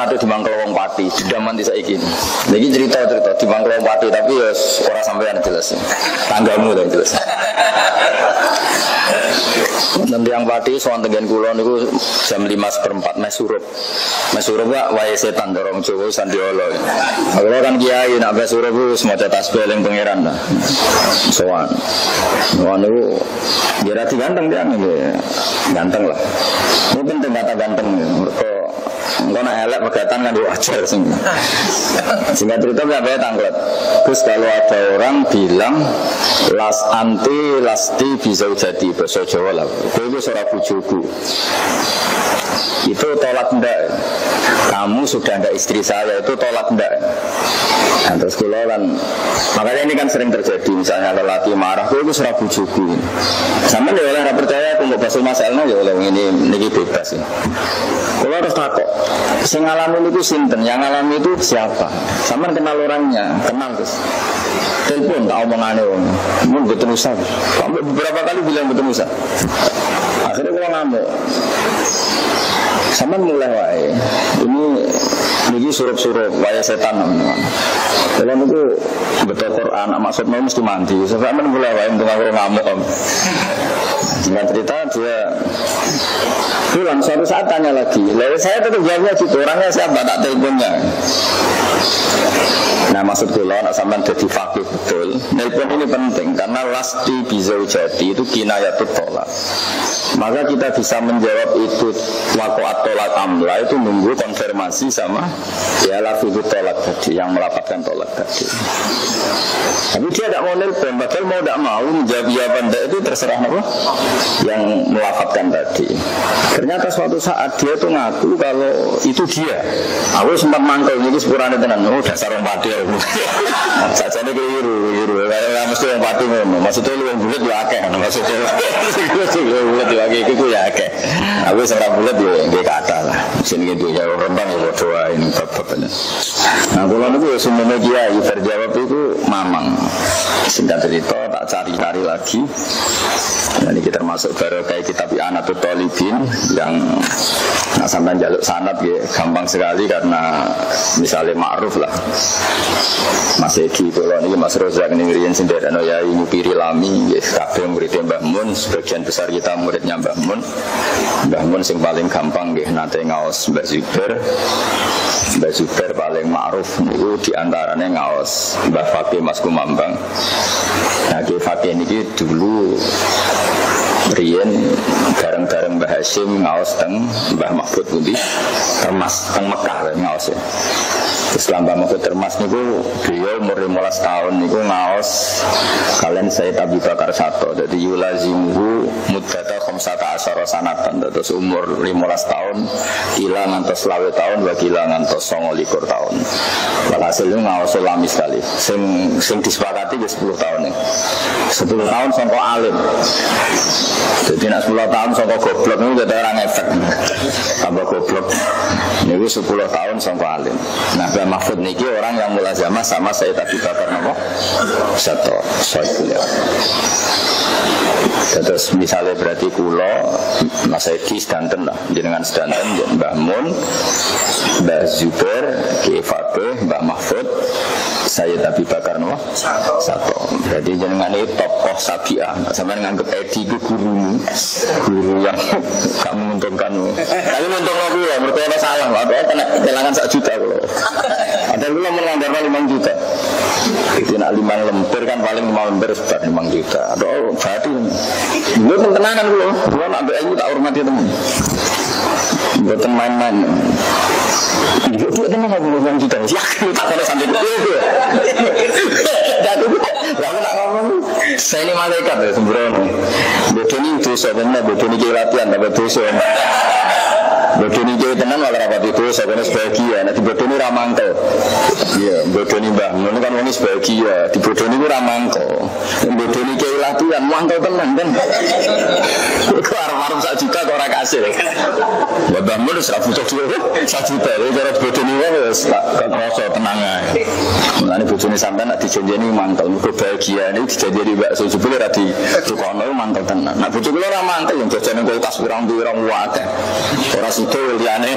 nanti dimangkel wong pati, didaman di saiki. Lagi cerita dimangkel wong pati tapi ya ora sampean jelas. Tanggamu dan jelas. Nanti yang pati soal tengen kulon itu jam 5:04 mes surup gak wae setan dorong Jawa Sandiolo. Kalau kan kiai nak mes surup itu semua tasbih eling pangeran lah. Soan itu dia ganteng dia ganteng lah. Ini penting kata ganteng mereka. Enggak nak elek pegatan kan wajar sehingga cerita nggak tangklet. Terus kalau ada orang bilang lasti bisa jadi bahasa Jawa lah, itu seorang bujuku itu tolak ndak, kamu sudah ndak istri saya itu tolak ndak. Nah, terus kalau kan makanya ini kan sering terjadi misalnya lelaki marah, itu seorang bujuku sama dia orang percaya aku nggak bahasa masalahnya ya oleh ini bebas ya. Kalau harus takut yang ngalamin itu sinten, yang ngalami itu siapa? Sama kenal orangnya, kenal terus. Telepon tak omongannya om, mau betul usah. Kamu beberapa kali bilang betul usah. Akhirnya kalau ngamuk, sama mulai wae. Ini surup-surup wae setan teman-teman. Kalau itu betul Quran, maksudnya mesti mandi. Sama mulai wae untuk ngamuk om. Dengan cerita dia pulang suatu saat tanya lagi, lalu saya tetap jawabnya gitu, orangnya siapa tak teleponnya. Nah maksud gue nak sampai jadi fakir betul. Telepon ini penting karena lasti bisa jadi itu kinayatut tolak. Maka kita bisa menjawab itu waqa'at tolak amla itu nunggu konfirmasi sama ya lafidut tolak tadi yang melapatkan tolak tadi. Tapi dia tidak mau nelpon, padahal mau tidak mau menjawab ya benda itu terserah apa yang melapatkan tadi. Ternyata suatu saat dia tuh ngaku kalau itu dia. Aku sempat mangkel ini sepurane tenan. Oh dasar orang pati aku. Sajane keliru. Kayak mesti orang pati ngono. Maksudnya lu yang bulat ya akeh. Maksudnya lu bulat ya akeh iku ya akeh. Aku sing ora bulat ya nggih kata lah. Sing iki ya rembang ya doa ini bab-babnya. Nah kula niku ya semono kiai terjawab itu mamang. Singkat cerita tak cari-cari lagi. Ini kita termasuk barokah kitab I'anatul Talibin yang sampai jaluk sanad ya gampang sekali karena misalnya ma'ruf lah. Mas Egi kula niki Mas Rozak ning riyen sendirian ya nyupiri lami nggih kabeh murid Mbah Mun, sebagian besar kita muridnya Mbah Mun. Mbah Mun sing paling gampang nggih nate ngaos Mbah Zubair. Mbah Zubair paling ma'ruf niku di antarane ngaos Mbah Fakih Mas Kumambang. Nah, Ki Fakih niki dulu riyen bareng-bareng Mbah Hasyim ngaos teng Mbah Mahfud pundi Termas teng Mekah ngaos ya. Islam Mbah Mahfud Termas niku beliau umur 15 tahun niku ngaos kalian Sayyid Abu Bakar Sato. Jadi yulazimuhu muddata khamsata asyara sanatan. Terus umur 15 tahun kila ngantos 20 tahun wa kila ngantos 29 tahun. Walhasil ngaos lami sekali. Sing disepakati ke 10 tahun nih. 10 tahun sangko alim. Jadi nak 10 tahun sangko goblok niku dadi orang efek. Tambah goblok. Niku 10 tahun sangko alim. Nah, Mbah Mahfud niki orang yang mulazamah sama Sayyid Abu Bakar napa? Sato, Sayyid. Terus misalnya berarti kula Mas Edi sedanten lah, jenengan sedanten Mbah Mun, Mbah Zubair, Ki Fakih, Mbah Mahfud, Sayyid Abu Bakar napa? Sato. Jadi jenengan ini tokoh sabiah. Sampeyan nganggep Edi ku guru yang gak menguntungkan. Tapi menguntungkan kula, mergo ana salah, wae kena kelangan 1 juta kula. Ada kula melanggar 5 juta. Itu nak 5 lembar kan paling 5 lembar sekitar 5 juta. Aduh, berarti lu tenangan kula. Kula nak ambek ilmu tak hormati temen. Mboten main-main. Itu tenan aku 5 juta. Yakin tak ono sampai itu. Jadi aku nak ngomong saya ini malaikat ya sembrono. Bodoni dosa bener, bodoni ki latihan tapi dosa. Bodoni ki tenan ora rapati dosa kene sebagian. Nek bodoni ra mangkel. Iya, bodoni Mbah Mun kan wong sebagian, di bodoni ku ra mangkel. Bodoni ki latihan mangkel tenan kan. Iku arep-arep 1 juta kok ora kasil. Mbah Mun wis ra butuh dhuwit 1 juta. Cara bodoni wis tak rasa tenang ae. Mulane bojone sampean nek dijanjeni mangkel, mergo bahagia niku dijanjeni bakso jebule ra di tukono mangkel tenan. Nek bojo kula ora mangkel yang jajan kulkas pirang-pirang akeh. Ora sido liyane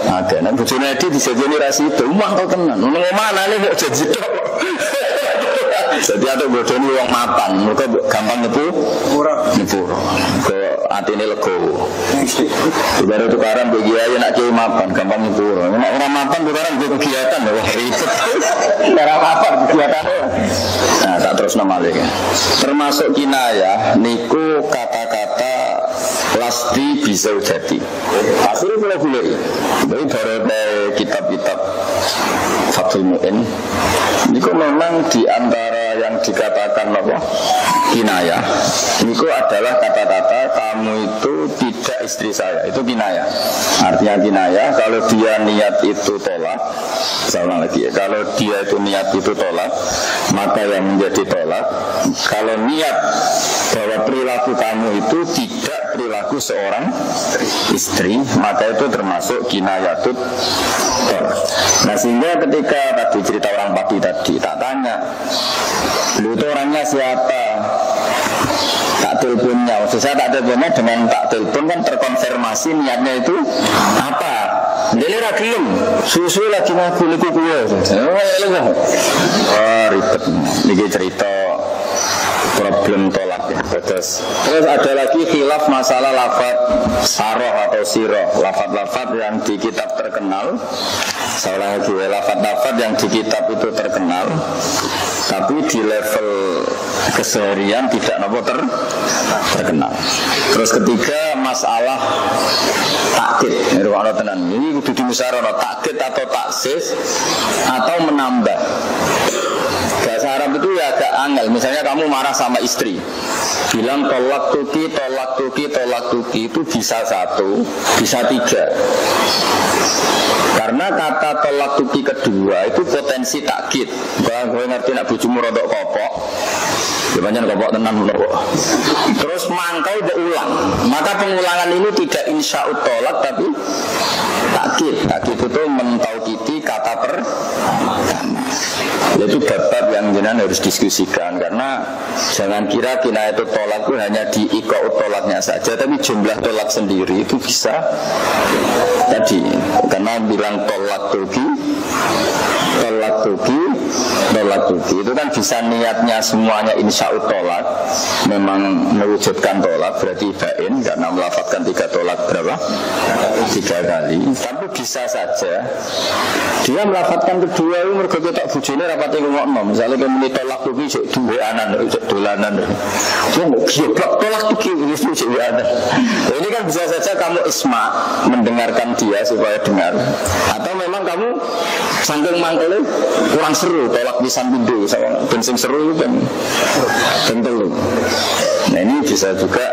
agak nek bojone Edi disejeni ra sido mangkel tenan ngono manane kok jadi tok jadi ada bodoni wong mapan mereka gampang nyepu ke atine legowo ibarat tukaran bagi aja nak kiai mapan gampang nyepu orang mapan tukaran gue kegiatan wah ribet cara mapan kegiatan nah tak terus nama lagi termasuk kinayah niku kata-kata lasti bisa jadi akhirnya kalau boleh dari beberapa kitab-kitab Fathul Mu'in niku memang diantara yang dikatakan apa kinayah niku adalah kata-kata kamu itu tidak istri saya itu kinayah artinya kinayah kalau dia niat itu tolak sama lagi ya kalau dia itu niat itu tolak maka yang menjadi tolak kalau niat bahwa perilaku kamu itu tidak perilaku seorang istri maka itu termasuk kinayatut tolak. Nah sehingga ketika tadi cerita orang Pati tadi tak tanya lu itu orangnya siapa tak teleponnya maksud saya tak teleponnya dengan tak telepon kan terkonfirmasi niatnya itu apa dia rakyat susu lagi ngaku liku kuya ribet ini cerita problem tolak ya. Terus ada lagi khilaf masalah lafaz saroh atau siroh lafaz-lafaz yang di kitab terkenal seorang lagi lafaz-lafaz yang di kitab itu terkenal tapi di level keseharian tidak terkenal. Terus ketiga masalah takkid ini kudu dimusyawarah takkid atau taksis atau menambah. Bahasa Arab itu ya agak angel. Misalnya kamu marah sama istri, bilang tolak tuki itu bisa satu, bisa tiga. Karena kata tolak tuki kedua itu potensi takkid. Kalau gue ngerti nak bojomu rodok kopok, banyak kopok tenan menurut. Terus mangkau berulang, maka pengulangan ini tidak insya'ut tolak tapi takkid. Takkid itu mentaukiti kata pertama. Itu bab-bab yang jenengan harus diskusikan karena jangan kira kinayah itu tolak itu hanya di iqa'ut tolaknya saja tapi jumlah tolak sendiri itu bisa tadi karena bilang tolak tuki itu kan bisa niatnya semuanya insya'ut tolak memang mewujudkan tolak berarti bain karena melafadzkan 3 tolak berapa? 3 kali tapi bisa saja dia melafadzkan kedua itu mergo ketok bojone rapate ngomongno misalnya kemudian tolak tuki sik duweanan sik dolanan tolak tuki itu sik duweanan ini kan bisa saja kamu isma mendengarkan dia supaya dengar atau memang kamu sangking mangkele kurang seru tolak pisan pindho sama bensin seru kan tentu. Nah ini bisa juga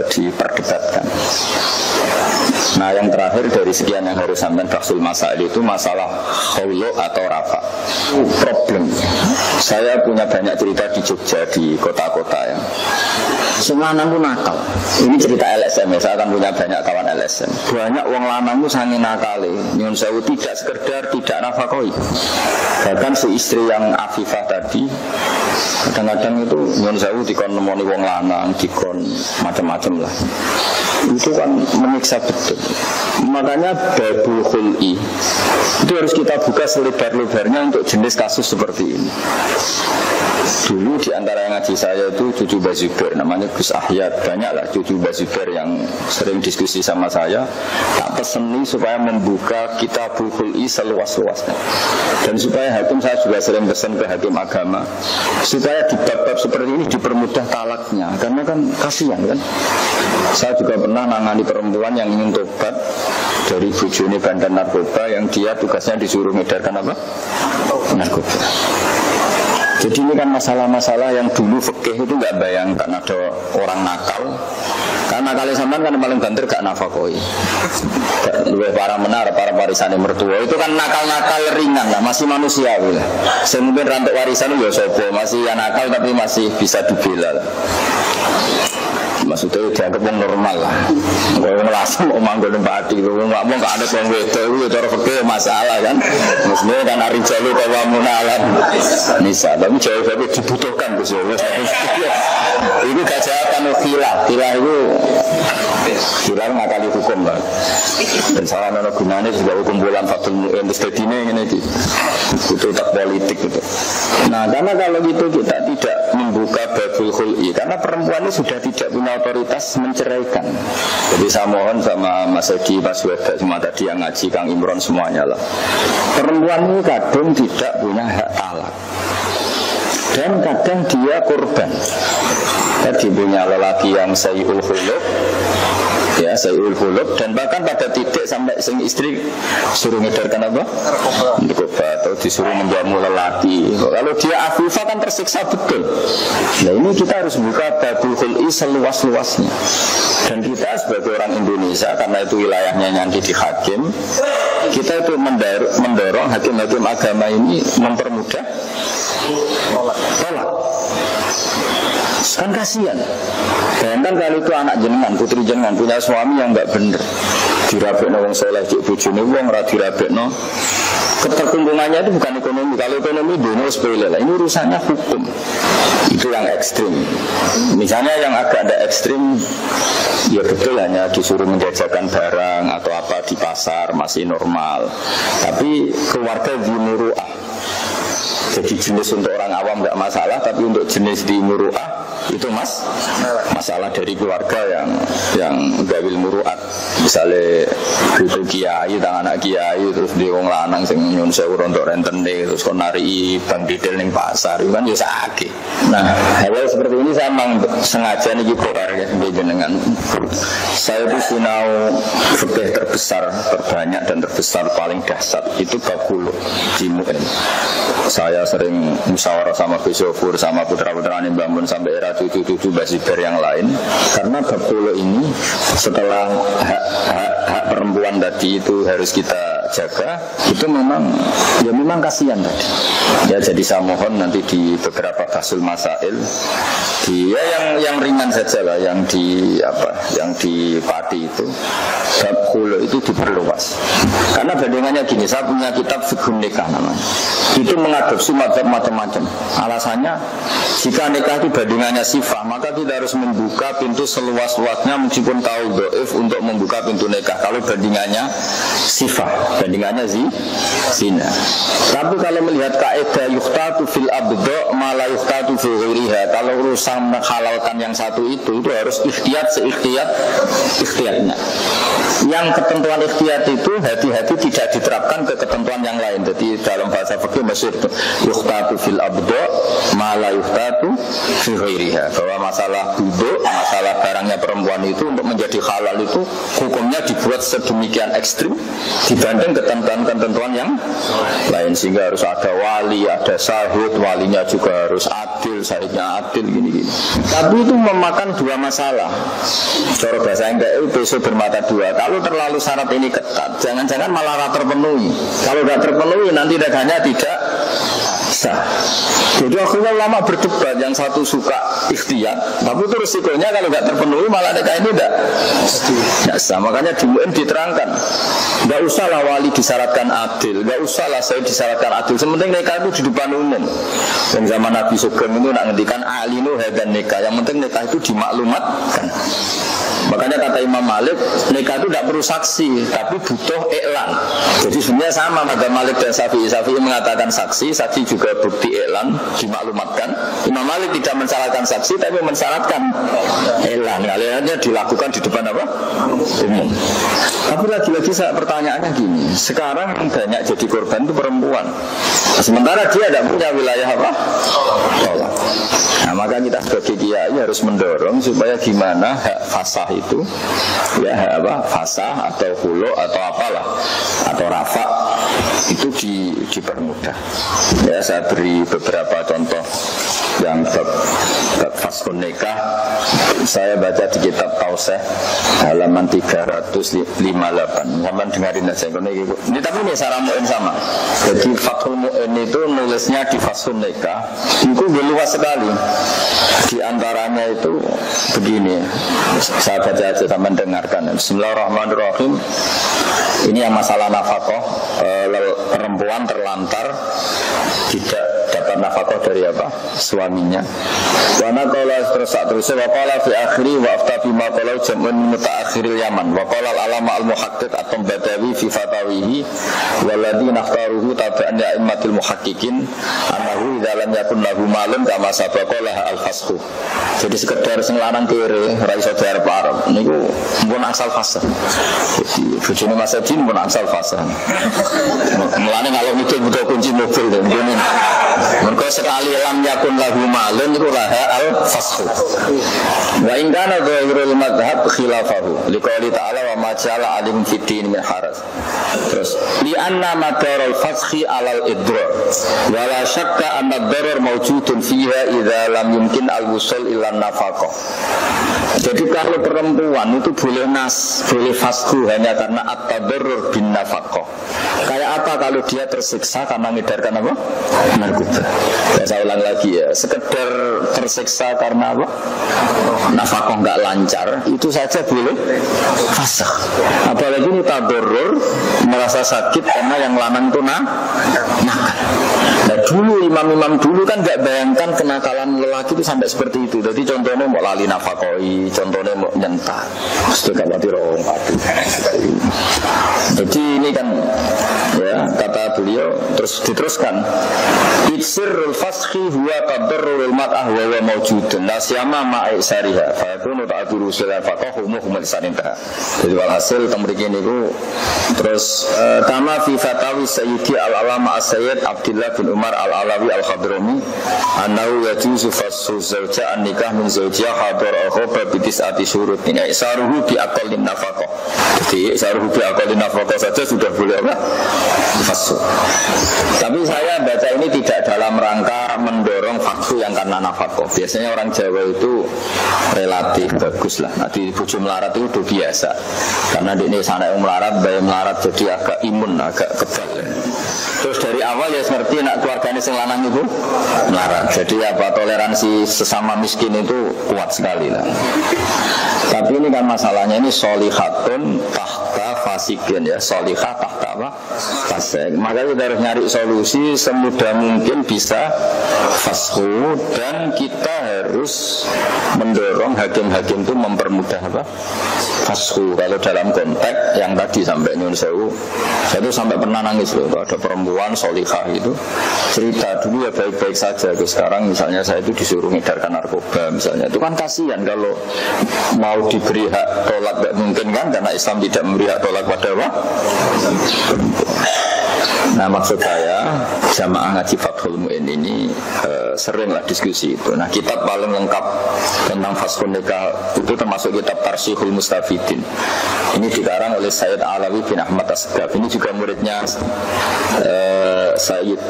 diperdebatkan. Nah yang terakhir dari sekian yang harus sampai Baksul Masail itu masalah khawlo atau rafa. Problem. Saya punya banyak cerita di Jogja di kota-kota ya. Semua anakku nakal. Ini cerita LSM ya. Saya akan punya banyak kawan LSM. Banyak wong lanangku sange nakale. Nyun sewu tidak sekedar tidak nafakoi. Bahkan si istri yang Afifah tadi kadang-kadang itu nyun sewu dikon nemoni wong lanang, dikon macam-macam lah. Itu kan menyiksa betul. Makanya babul khul'i itu harus kita buka selebar-lebarnya untuk jenis kasus seperti ini. Dulu di antara yang ngaji saya itu cucu Bazubair namanya Gus Ahyad. Banyaklah cucu Bazubair yang sering diskusi sama saya. Tak peseni supaya membuka kitabul khul'i seluas-luasnya. Dan supaya hakim saya juga sering pesan ke hakim agama supaya di bab-bab seperti ini dipermudah talaknya. Karena kan kasihan kan. Saya juga pernah nangani perempuan yang ingin tobat dari bojone bandar narkoba yang dia tugasnya disuruh ngedarkan apa? Narkoba. Jadi ini kan masalah-masalah yang dulu fikih itu nggak bayangkan ada orang nakal. Karena nakal sampean kan paling banter gak nafakoi. Luwih para menar, para warisane mertua itu kan nakal-nakal ringan lah, masih manusiawi lah. Mungkin rantuk warisan ya sapa, masih ya nakal tapi masih bisa dibela lah. Maksudnya dianggap yang normal lah. Kalau ngelasem mau manggon tempat itu, nggak mau nggak ada yang wedo itu cara fakir masalah kan. Maksudnya kan hari jalu kalau munalan nisa, tapi jawab dibutuhkan Gus. Itu kejahatan khilah itu khilah ngakali hukum lah. Dan salah nono gunanya juga hukum bulan fatul mu'in istedine ini itu tak politik itu. Nah karena kalau gitu kita tidak membuka babul khul'i karena perempuan ini sudah tidak punya otoritas menceraikan. Jadi saya mohon sama Mas Edi, Mas Weda, semua tadi yang ngaji, Kang Imron semuanya lah. Perempuan ini kadang tidak punya hak talak dan kadang dia korban. Tadi punya lelaki yang sayyul khuluq, ya sayyul khuluq, dan bahkan pada titik sampai sing istri suruh ngedarkan apa? Narkoba atau disuruh menjamu lelaki. Kalau dia afifah kan tersiksa betul. Nah ini kita harus buka babul khul'i seluas-luasnya. Dan kita sebagai orang Indonesia karena itu wilayahnya nanti di hakim, kita itu mendorong hakim-hakim agama ini mempermudah tolak. Kan kasihan. Bayangkan kalau itu anak jenengan, putri jenengan punya suami yang enggak bener, dirabekno wong saleh cek bojone wong ora dirabekno. Keterkungkungannya itu bukan ekonomi. Kalau ekonomi dunia sepele lah. Ini urusannya hukum. Itu yang ekstrim. Misalnya yang agak ada ekstrim, ya betul hanya disuruh menjajakan barang atau apa di pasar masih normal. Tapi keluarga dimuru'ah. Jadi jenis untuk orang awam nggak masalah, tapi untuk jenis di muru'ah itu masalah dari keluarga yang gawil muru'at. Misalnya itu kiai, tangan anak kiai, terus dia wong lanang sing nyun sewu untuk rentene, terus kon nari bang didel ning pasar, itu kan ya sakit. Nah, hal seperti ini saya memang sengaja nih bongkar ya jenengan. Saya itu sinau fikih terbesar, terbanyak dan terbesar paling dahsyat itu babul di MUN. Saya sering musyawarah sama Bisofur, sama putra-putra Mbak Mun sampai era cucu-cucu Basiber yang lain. Karena babul ini setelah hak perempuan tadi itu harus kita jaga, itu memang kasihan tadi. Ya jadi saya mohon nanti di beberapa kasul masail yang ringan saja lah, yang di pati itu babul itu diperluas. Karena bandingannya gini, saya punya kitab fiqhun nikah namanya. Itu mengadopsi macam-macam. Alasannya jika nikah itu bandingannya sifah, maka kita harus membuka pintu seluas-luasnya meskipun tahu dhaif untuk membuka pintu nikah. Kalau bandingannya sifah, bandingannya zina. Tapi kalau melihat kaidah yuhtatu fil abdo ma la yuhtatu fi ghairiha, kalau urusan menghalalkan yang satu itu harus ikhtiyat ikhtiyatnya. Yang ketentuan ikhtiyat itu hati-hati tidak diterapkan ke ketentuan yang lain. Jadi dalam bahasa fikih masyhur itu yuhtatu fil abdo ma la yuhtatu fi ghairiha, bahwa masalah buduk, masalah barangnya perempuan itu untuk menjadi halal itu hukumnya dibuat sedemikian ekstrim dibanding ketentuan-ketentuan yang lain, sehingga harus ada wali, ada syahid, walinya juga harus adil, syahidnya adil, gini-gini. Tapi itu memakan dua masalah. Cara bahasa enggak itu besok bermata dua. Kalau terlalu syarat ini ketat, jangan-jangan malah terpenuhi. Kalau tidak terpenuhi nanti dagangnya tidak sah. Jadi akhirnya ulama berdebat, yang satu suka ikhtiyat, tapi itu risikonya kalau nggak terpenuhi malah dagangnya ini tidak sah. Makanya di MUN diterangkan, nggak usahlah wali disyaratkan adil, nggak usahlah saya disyaratkan adil. Sementing nikah itu di depan umum. Dan zaman Nabi Sugeng itu nak ngendikan alinu hadan nikah. Yang penting nikah itu dimaklumatkan. Makanya kata Imam Malik, nikah itu tidak perlu saksi, tapi butuh iklan. Jadi sebenarnya sama madzhab Malik dan Syafi'i. Syafi'i mengatakan saksi juga bukti iklan, dimaklumatkan. Imam Malik tidak mensyaratkan saksi, tapi mensyaratkan iklan. Kaliannya dilakukan di depan apa? Umum. Tapi lagi-lagi saya pertanyaannya gini, sekarang banyak jadi korban itu perempuan. Sementara dia tidak punya wilayah apa? Tolak. Nah, maka kita sebagai kiai harus mendorong supaya gimana hak fasah itu, ya hak apa, fasah atau hulu atau apalah atau rafa itu dipermudah. Ya saya beri beberapa contoh yang bab fasah. Faskun Nikah. Saya baca di kitab Tauseh halaman 358. Sampeyan dengarin aja ini tapi ini Sarah Mu'in sama. Jadi Fathul Mu'in itu nulisnya di Faskun Nikah itu luas sekali. Di antaranya itu begini. Saya baca aja sampeyan dengarkan. Bismillahirrahmanirrahim. Ini yang masalah nafkah, perempuan terlantar tidak dapat nafkah dari apa? Suaminya. Wa naqala terus wa qala fi akhiri wa afta fi ma qala jam'un mutaakhiril Yaman wa qala al-alama al-muhaqqiq at-Tambadawi fi fatawihi walladziina ikhtaruhu tab'an a'immatil muhaqqiqin annahu idza lam yakun lahu malun kama sabaqalah al-fasxu. Jadi sekedar sing lanang kere ra iso diarep arep niku pun asal fase. Jadi bojone Mas Edin pun asal fase. Mulane kalau butuh kunci mobil ngene. Mergo sekali lam yakun lahu malun iku laha al-fasxu. Wa in kana dhairul madhhab khilafahu liqouli ta'ala wa ma ja'ala alim fid din min haraj. Terus li anna madarul fasxi alal idrar wa la syakka anna ad-darar mawjudun fiha idza lam yumkin al-wusul ila nafaqah. Jadi kalau perempuan itu boleh boleh fasxu hanya karena at-tadarrur bin nafaqah. Kayak apa kalau dia tersiksa karena mengedarkan apa? Narkoba. Saya ulang lagi ya, sekedar tersiksa karena apa? Nafkah enggak lancar, itu saja boleh fasakh. Apalagi ini tadarrur, merasa sakit karena yang lanang itu nakal. Nah dulu imam-imam dulu kan enggak bayangkan kenakalan lelaki itu sampai seperti itu. Jadi contohnya mau lali nafkoi, contohnya mau nyentak, mesti khawatir orang padu. Jadi ini kan ya kata beliau terus diteruskan. Iksirul fasxi huwa tadarrurul mat'ah wa huwa mawjudun la siyama ma'i sariha fa yakunu ta'duru sulal faqahu muhmal saninta. Jadi walhasil temriki niku terus kama fi fatawi Sayyidi al-Alama as-Sayyid Abdullah bin Umar al-Alawi al-Khadrami annahu yajuzu fasxu zawja an-nikah min zawjiha hadar al-khuba bi tis'ati syurut min isaruhu bi aqallin nafaqah. Jadi isaruhu bi aqallin nafaqah saja sudah boleh apa? Fasxu. Tapi saya baca ini tidak dalam rangka mendorong faksu yang karena nafkah. Biasanya orang Jawa itu relatif bagus lah. Nanti bojo melarat itu udah biasa. Karena di ini sana yang melarat, bayi melarat jadi agak imun, agak kebal. Terus dari awal ya seperti nak keluarganya sing lanang itu melarat. Jadi apa toleransi sesama miskin itu kuat sekali lah. Tapi ini kan masalahnya ini solihatun tahta fasikin ya, solihah tahta apa? Fasik. Maka kita harus nyari solusi semudah mungkin bisa fashu dan kita harus mendorong hakim-hakim itu mempermudah apa? Fashu. Kalau dalam konteks yang tadi sampai nyun sewu, saya itu sampai pernah nangis loh. Ada perempuan solihah itu cerita dulu ya baik-baik saja. Sekarang misalnya saya itu disuruh ngedarkan narkoba misalnya, itu kan kasihan kalau mau diberi hak tolak tidak mungkin kan, karena Islam tidak memberi hak tolak pada apa? Nah maksud saya jamaah ngaji Fathul Mu'in ini seringlah diskusi itu. Nah kitab paling lengkap tentang Faskun Nikah itu termasuk kitab Tarsihul Mustafidin. Ini dikarang oleh Sayyid Alawi bin Ahmad As-Segaf. Ini juga muridnya Sayyid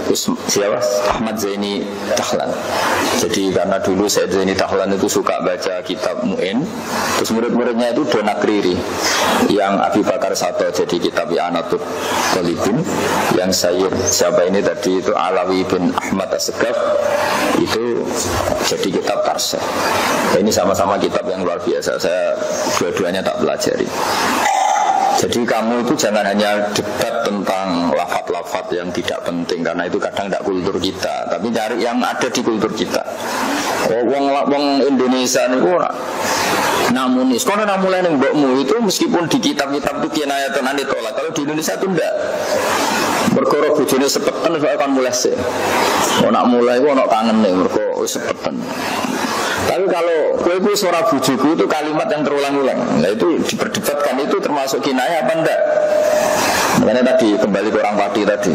Ahmad Zaini Dahlan. Jadi karena dulu Sayyid Zaini Dahlan itu suka baca kitab Mu'in, terus murid-muridnya itu Donakriri yang Abi Bakar Sato, jadi kitab I'anatul Talibin. Yang Sayyid siapa ini tadi itu Alawi bin Ahmad As-Segaf itu jadi kitab Tarsih. Ini sama-sama kitab yang luar biasa. Saya dua-duanya tak pelajari. Jadi kamu itu jangan hanya debat tentang lafaz-lafaz yang tidak penting, karena itu kadang tidak kultur kita. Tapi cari yang ada di kultur kita. Wong Indonesia itu namun sekolah namulai yang mbokmu itu meskipun di kitab-kitab itu kinayatun anit tolak, kalau di Indonesia itu enggak. Berkorok bujune sepetan akan mulai sih. Nak mulai itu nak kangen nih berkorok sepetan. Tapi kalau kue suara bujuku itu kalimat yang terulang-ulang, nah itu diperdebatkan, itu termasuk kinayah apa enggak? Makanya tadi kembali ke orang Pati tadi.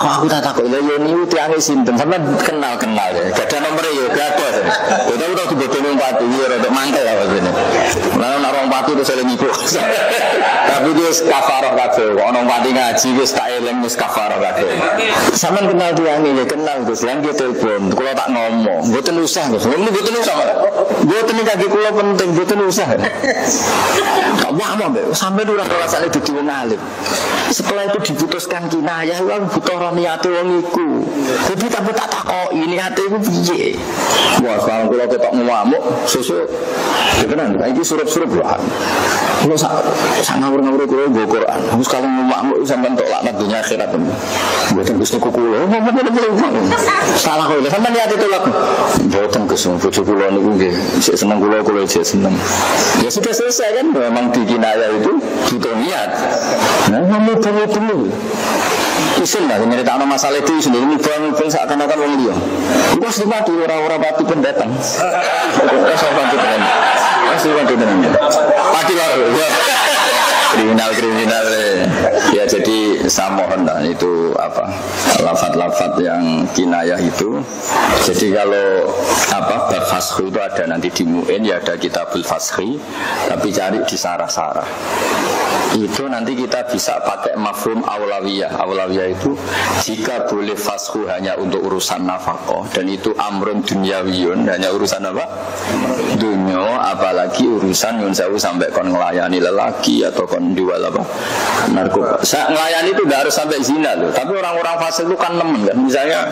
Aku tak takut ya ini tiangnya sinten sampai kenal ya. Gak ada nomornya ya, gak ada. Kita udah dibodohin Pati, ya untuk mantel lah begini. Lalu orang Pati itu saling ibu. tapi dia kafarah kabeh. Kok ono pati ngaji wis tak eling wis kafarah kabeh. Sampeyan kenal tiyang iki, kenal Gus. Lan dia telepon, kula tak ngomong, mboten usah Gus. Mboten usah. Mboten kaki kula penting, mboten usah. Kok wae mbek sampe ora rasane dadi wong alim. Setelah itu diputuskan kinayah, wong butuh ora niate wong iku. Jadi tak takoki niate iku piye. Wah, kalau kula ketok ngamuk, sesuk tenan iki surup-surup wae. Kula sak ngawur-ngawur kula nggo Quran. Wis kalau ngamuk sampean tok laknat dunya akhirat. Mboten Gus niku kula. Salah kok sampean niate tolak. Mboten Gus bojo kula niku nggih sik seneng kula sik seneng. Ya sudah selesai kan memang di kinayah itu butuh niat. Nah, ngomong-ngomong isin lah, nyeritakno masalah itu sendiri mubang seakan-akan wong liya. Iku wis mati ora pati pendatang. Wis pati tenan. Pati lho. Kriminal ya, jadi saya mohon lah itu apa lafaz-lafaz yang kinayah itu. Jadi kalau apa bab fasih itu ada nanti di Mu'in ya, ada kitabul fasih, tapi cari di sarah-sarah itu nanti kita bisa pakai mafhum aulawiyah. Aulawiyah itu jika boleh fasih hanya untuk urusan nafkah dan itu amrun dunyawiyun, hanya urusan apa dunya, apalagi urusan yang jauh sampai kon ngelayani lelaki atau kon jual apa narkoba. Saya ngelayani itu tidak harus sampai zina loh, tapi orang-orang fasik itu kan nemen kan. Misalnya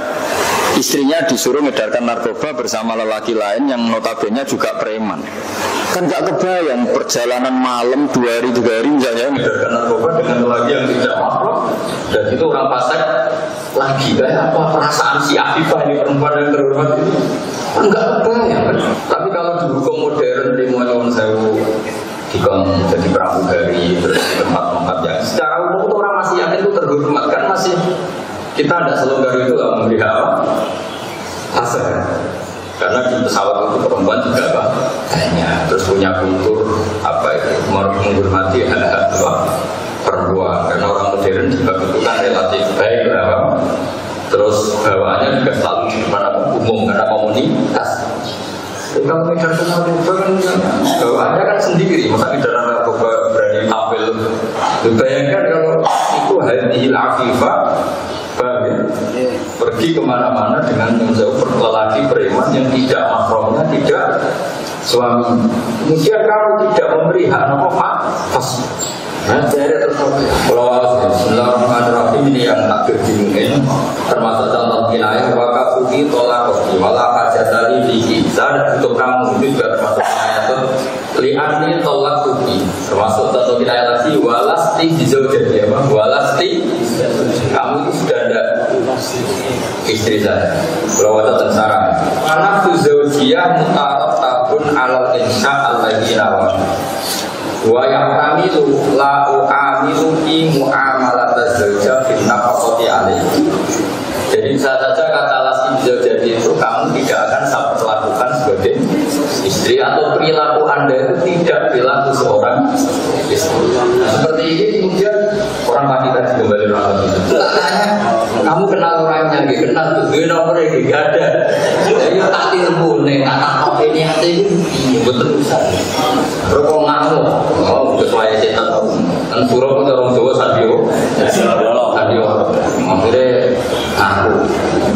istrinya disuruh ngedarkan narkoba bersama lelaki lain yang notabene juga preman, kan gak kebayang perjalanan malam 2 hari 3 hari misalnya ngedarkan narkoba dengan lelaki yang tidak mahram, dan itu orang fasik lagi kayak apa perasaan si Afifah ini perempuan yang terhormat itu enggak kebayang kan. Tapi kalau di hukum modern di Mu'ayyun Sewu dikon jadi pramugari terus tempat-tempat yang secara umum itu orang masih yakin itu terhormat kan, masih kita ada selonggar itu nggak memberi apa hasil karena di pesawat itu perempuan juga apa kayaknya terus punya kultur apa itu menghormati hak-hak perempuan karena orang modern juga itu kan relatif baik apa terus bawaannya juga selalu di depan umum karena komunitas. Kalau tidak semua kan bawaannya kan sendiri, masa tidak narkoba berani tampil. Bayangkan kalau itu hadhil afifah, paham ya? Pergi kemana-mana dengan menjauh lelaki preman yang tidak mahramnya, tidak suami. Kemudian kamu tidak memberi hak nafkah, pas. Nah, saya kalau Bismillahirrahmanirrahim ini yang tak dimungkin termasuk contoh kinayah maka suki tolak kopi malah hajatari diki saya untuk kamu itu juga termasuk kinayah itu lihat ini tolak kopi termasuk contoh kinayah lagi walasti hijau jadi apa walasti kamu itu sudah ada istri saya kalau ada tentara anak tu zaujiyah mutarab tabun alal insya al-lagi lawan wa ya'tamilu la u'amilu fi mu'amalat az-zawja bin nafaqati alaihi. Jadi bisa saja kata lasi jadi itu kamu tidak akan saya perlakukan sebagai istri atau perilaku Anda itu tidak perilaku seorang istri. Seperti ini kemudian orang lagi tadi kembali orang itu. Tanya, kamu kenal orangnya, kenal tuh, nomornya gak ada. Jadi tak telepon, tak tahu ini hati ini betul usah. Rokok ngamuk, kesuai cetak kan surau itu orang Jawa Sadio, maksudnya aku,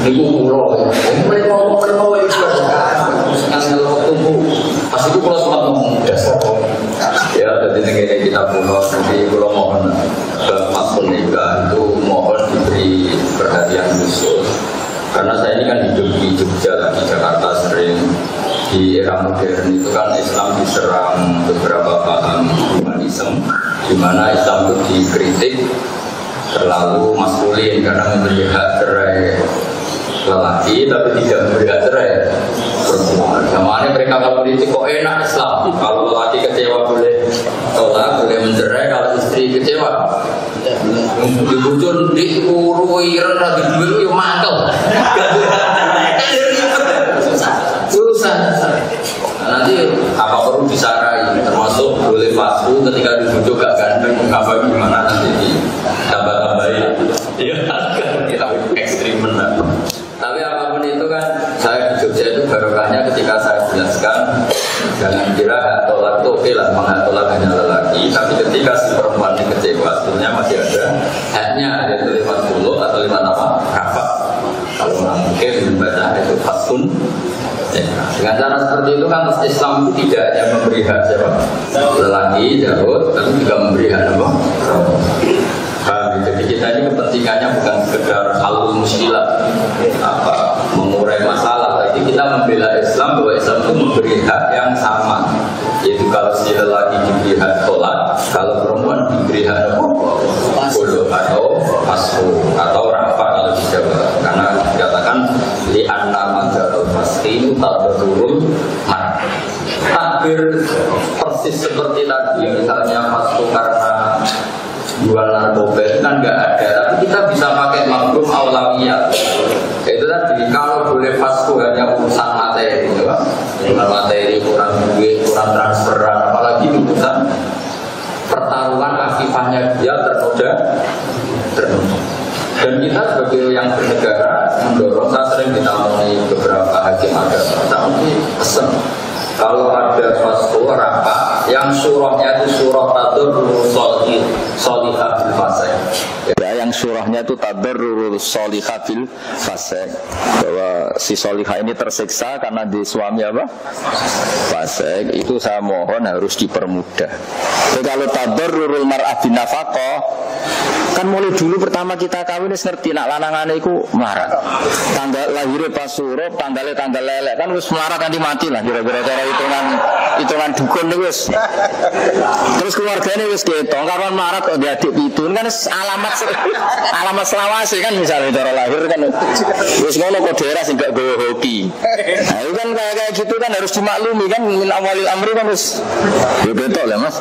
ibu pulau, mereka itu sekarang waktu pas itu pulau sempat ngomong dasar, ya jadi negara kita pulau, jadi pulau mohon Mas Punika itu mohon diberi perhatian khusus, karena saya ini kan hidup di Jogja, di Jakarta sering. Di era modern itu kan Islam diserang beberapa paham humanisme, di mana Islam itu dikritik terlalu maskulin karena memberi hak cerai lelaki tapi tidak memberi hak cerai perempuan. Namanya mereka kalau politik kok enak Islam, kalau lelaki kecewa boleh tolak, boleh mencerai, kalau istri kecewa dibujur, diurui, rendah, dijual, ya mangkel. Susah. Nanti apa perlu disarai, termasuk boleh fasku ketika dibujuk gak ganteng, apa gimana nanti ditambah-tambahin. Iya, kita ekstrim benar. Tapi apapun itu kan, saya di Jogja itu barokahnya ketika saya jelaskan, jangan kira hak tolak itu oke lah, hak tolak hanya lelaki, tapi ketika si perempuan ini kecewa, sebetulnya masih ada haknya, yaitu lewat bulu atau lewat apa? Rafa. Kalau orang mungkin membaca itu fasun. Ya, dengan cara seperti itu kan Islam itu tidak hanya memberi hak siapa? Lelaki, jarod, tapi juga memberi hak apa? Jadi kita ini kepentingannya bukan sekedar halul muskilat, mengurai masalah, tapi kita membela Islam bahwa Islam itu memberi hak yang sama. Yaitu kalau si lelaki diberi hak tolak, kalau perempuan diberi hak bulu atau pasku atau rafa kalau di Jawa. Karena dikatakan li anna majarul fasqi tak berturun mar. Hampir persis seperti tadi, misalnya pasku karena jual narkoba itu kan nggak ada, tapi kita bisa pakai mafhum aulawiyah. Itu tadi kalau boleh fasku hanya urusan materi, ya, urusan materi, kurang duit, kurang transferan, apalagi urusan pertaruhan aktifahnya dia ternoda. Dan kita sebagai yang bernegara mendorong, saya sering ditamoni beberapa hakim agama, tapi pesen kalau ada fasku rapat yang surahnya itu surah tadarrur solihah bil fasek. Ya, yang surahnya itu tadarrur solihah bil fasek, bahwa si solihah ini tersiksa karena di suami apa? Fasek. Itu saya mohon harus dipermudah. Jadi kalau tadarrurul mar'ah bin nafaqah, kan mulai dulu pertama kita kawin ngerti nak lanangane iku melarat. Tanggal lahirnya pas surup, tanggal lelek kan wis melarat nanti mati lah kira-kira cara hitungan dukun itu wis. Terus keluarganya wis ketong kapan melarat kok diadik itu kan alamat selawase kan misalnya cara lahir kan wis ngono kok daerah sing gak gowo hoki. Nah itu kan kayak gitu kan harus dimaklumi kan min awalil amri kan wis ya betul ya Mas.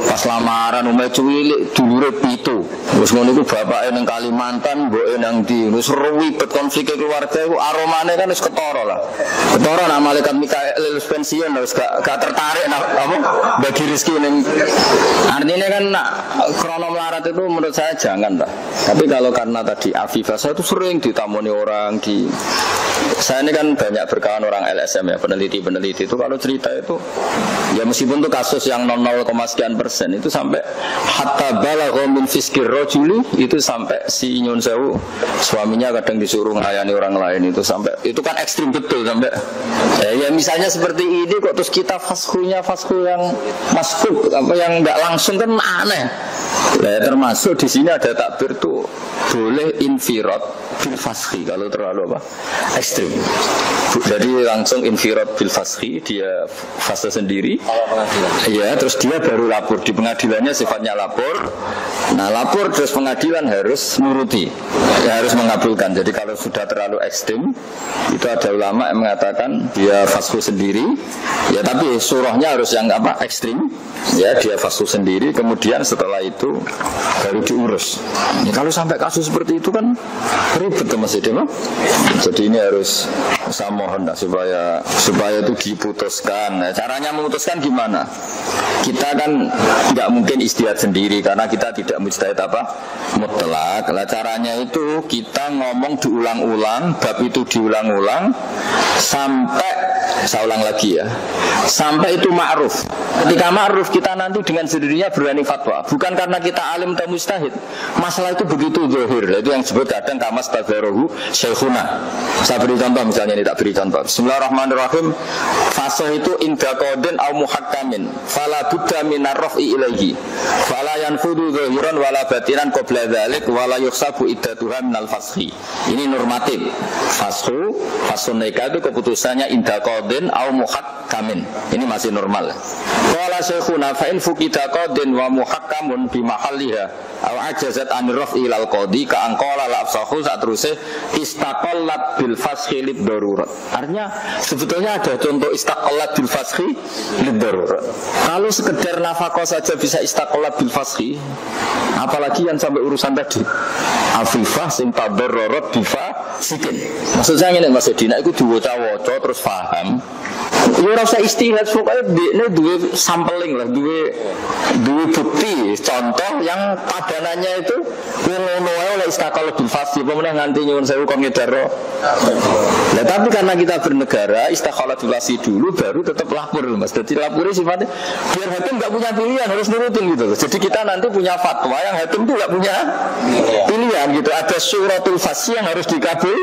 Pas lamaran umeh cilik dulure pitu. Wis ngono iku bapake ning Kalimantan, mboke nang ndi. Wis ribet konflik keluarga iku aromane kan wis ketara lah. Ketara nak malaikat Mikael lulus pensiun wis gak tertarik nak apa bagi rezeki ning. Artinya kan krono melarat itu menurut saya jangan lah. Tapi kalau karena tadi Afifah saya itu sering ditamoni orang di saya ini kan banyak berkawan orang LSM ya, peneliti itu kalau cerita itu ya meskipun itu kasus yang 0, sekian persen itu sampai hatta balagha min fiskir rajuli itu sampai si nyun sewu suaminya kadang disuruh melayani orang lain itu sampai itu kan ekstrim betul sampai ya misalnya seperti ini kok terus kita fasku yang maskuk apa yang enggak langsung kan aneh. Ya, termasuk di sini ada takbir tuh boleh infirad bil fashi kalau terlalu apa ekstrim. Jadi langsung infirad bil fashi dia fase sendiri. Ya terus dia baru lapor di pengadilannya sifatnya lapor. Nah lapor terus pengadilan harus nuruti, ya, harus mengabulkan. Jadi kalau sudah terlalu ekstrim itu ada ulama yang mengatakan dia fasku sendiri. Ya tapi surahnya harus yang apa ekstrim. Ya dia fasku sendiri. Kemudian setelah itu baru diurus. Ya, kalau sampai kasus seperti itu kan ribet ke masjid, jadi ini harus saya mohon supaya itu diputuskan. Nah, caranya memutuskan gimana? Kita kan nggak mungkin ijtihad sendiri karena kita tidak mujtahid apa mutlak. Nah, caranya itu kita ngomong diulang-ulang, bab itu diulang-ulang sampai saya ulang lagi ya, sampai itu ma'ruf. Ketika ma'ruf kita nanti dengan sendirinya berani fatwa, bukan karena kita alim atau mujtahid. Masalah itu begitu zahir. Itu yang disebut kadang kamas tadzaruhu syekhuna. Saya beri contoh misalnya, ini tak beri contoh. Bismillahirrahmanirrahim. Fasih itu inda qadin au muhakkamin fala budda minar raf'i ilaihi fala yanfudu zahiran wala batinan qabla dzalik wala yuhsabu iddatuha minal fashi. Ini normatif. Fasun nikah itu keputusannya inda qadin au muhakkamin. Ini masih normal. Qala syekhuna fa in fuqida qadin wa muhakkamun bi mahalliha aw ajazat an raf'i ilal qadi ka angqala la afsahu saat terusnya istaqallat bil fashi lid darurat. Artinya sebetulnya ada contoh istaqallat bil fashi lid darurat. Kalau sekedar nafkah saja bisa istaqallat bil fashi, apalagi yang sampai urusan tadi afifah sing tadarrurat bifa sikin. Maksud saya ngene Mas Dina iku diwaca-waca terus paham. Ya ora usah istihad, pokoknya dekne duwe sampling lah, duwe bukti contoh yang padanannya itu ngono wae oleh istakal bil fasih, pemenang nganti nyuwun sewu kon ngedaro. Nah, tapi karena kita bernegara, istakal bil fasih dulu baru tetap lapor, Mas. Jadi lapor sifatnya biar hakim nggak punya pilihan, harus nurutin gitu. Jadi kita nanti punya fatwa yang hakim itu nggak punya pilihan gitu. Ada suratul fasih yang harus dikabul.